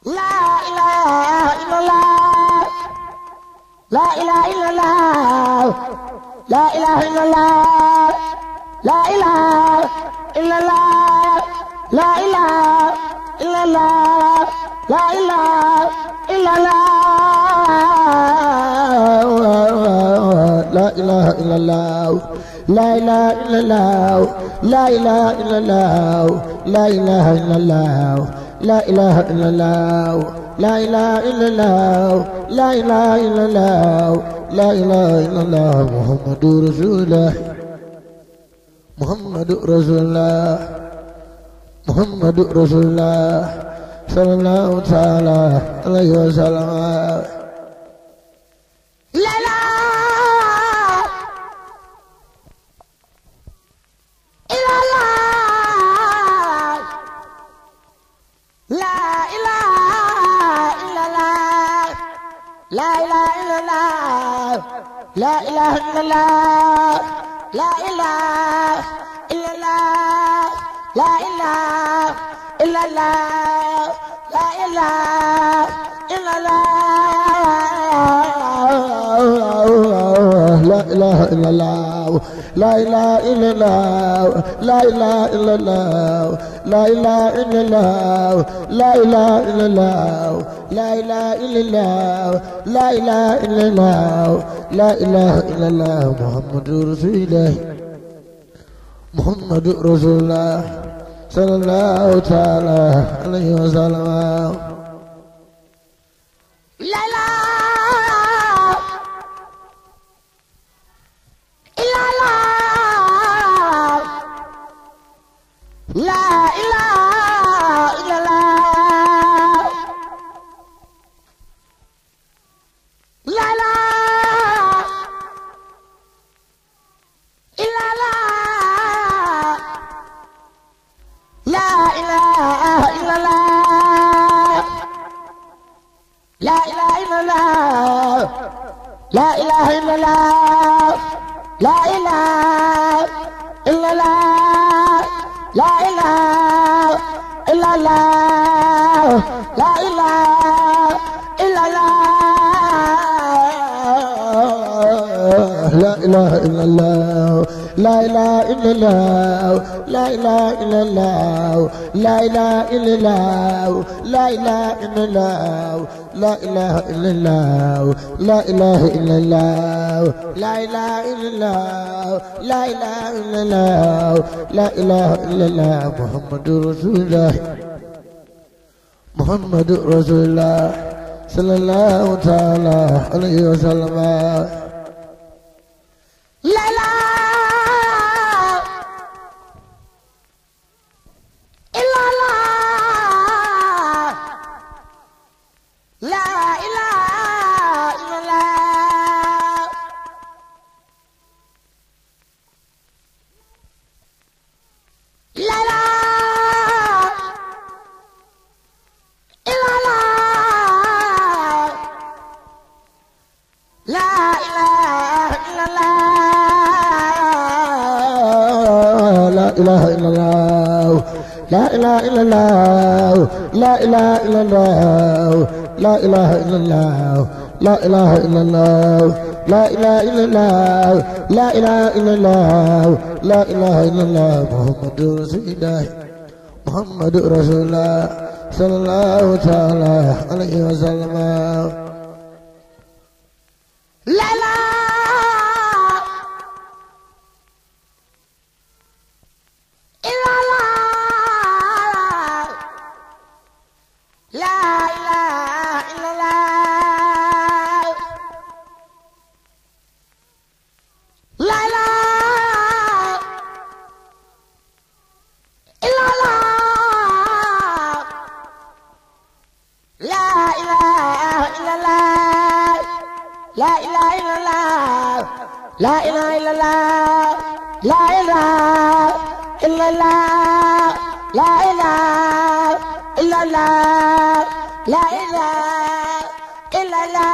La ilaha illallah. La ilaha illallah. La ilaha illallah. La ilaha illallah. La ilaha illallah. La ilaha illallah. La ilaha illallah. La ilaha illallah. La ilaha illallah. La ilaha illallah. La ilaha illallah. La ilaha illallah. La ilaha illallah. La ilaha illallah. Muhammadur Rasulullah. Muhammadur Rasulullah. Muhammadur Rasulullah. Sallallahu ta'ala alaihi wasallam. La la illallah. La ilaha illallah. La ilaha illallah. La ilaha illallah. La ilaha illallah. La ilaha illallah. La ilaha illallah. La ilaha illallah. La ilaha illallah. La ilaha illallah. La ilaha illallah. La ilaha illallah. La ilaha illallah. La ilaha illallah. La ilaha illallah. Muhammadur Rasulullah. Muhammadur Rasulullah. Sallallahu ta'ala alaihi wasallam. La ilaha illallah. La ilaha illallah. La ilaha illallah. La ilaha illallah. La ilaha illallah. La ilaha illallah. La ilaha illallah. La ilaha illallah. La ilaha illallah. La ilaha illallah. La ilaha illallah. La ilaha illallah. La ilaha illallah. La ilaha illallah. La ilaha illallah. La ilaha illallah. La ilaha illallah. La ilaha illallah. La ilaha illallah. Muhammadur Rasulullah. Muhammadur Rasulullah. Sallallahu ta'ala alaihi wasallam. La ilaha illallah. La ilaha illallah. La ilaha illallah. La ilaha illallah. La ilaha illallah. La ilaha illallah. La ilaha illallah. La ilaha illallah. La ilaha illallah. La ilaha illallah. La ilaha illallah. La ilaha illallah. Muhammadur Rasulullah. Muhammadur Rasulullah. Sallallahu ta'ala alaihi wasallam. La ilaha illallah. La ilaha illallah. La ilaha illallah. La ilaha illallah. La ilaha illallah. La ilaha illallah. La ilaha illallah. La ilaha illallah. La ilaha illallah.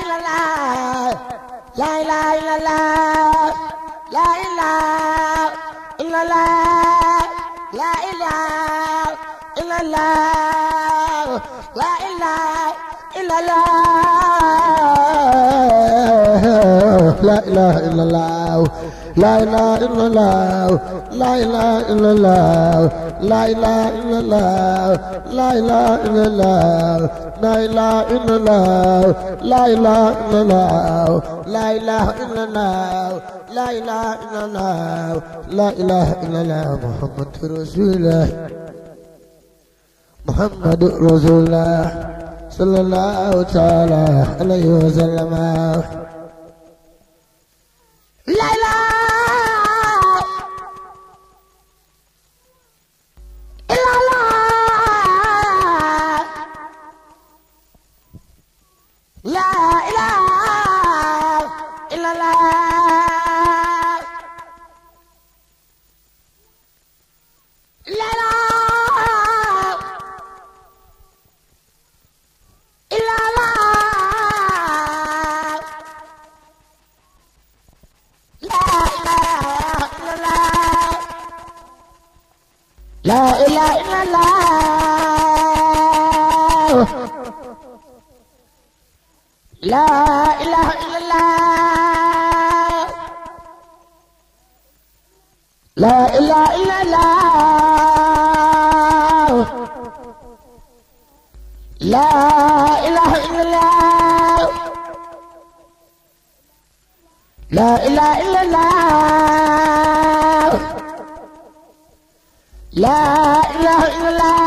illallah la ilaha illallah la ilaha illallah la ilaha illallah la ilaha illallah la ilaha illallah la ilaha illallah la ilaha illallah la ilaha illallah la ilaha illallah la ilaha illallah la ilaha illallah la ilaha illallah la ilaha illallah la ilaha illallah muhammadur rasulullah muhammadur rasulullah sallallahu ta'ala alaihi wasallam la ilaha La ilaha illallah La ilaha illallah La ilaha illallah La ilaha illallah La ilaha illallah La ilaha illallah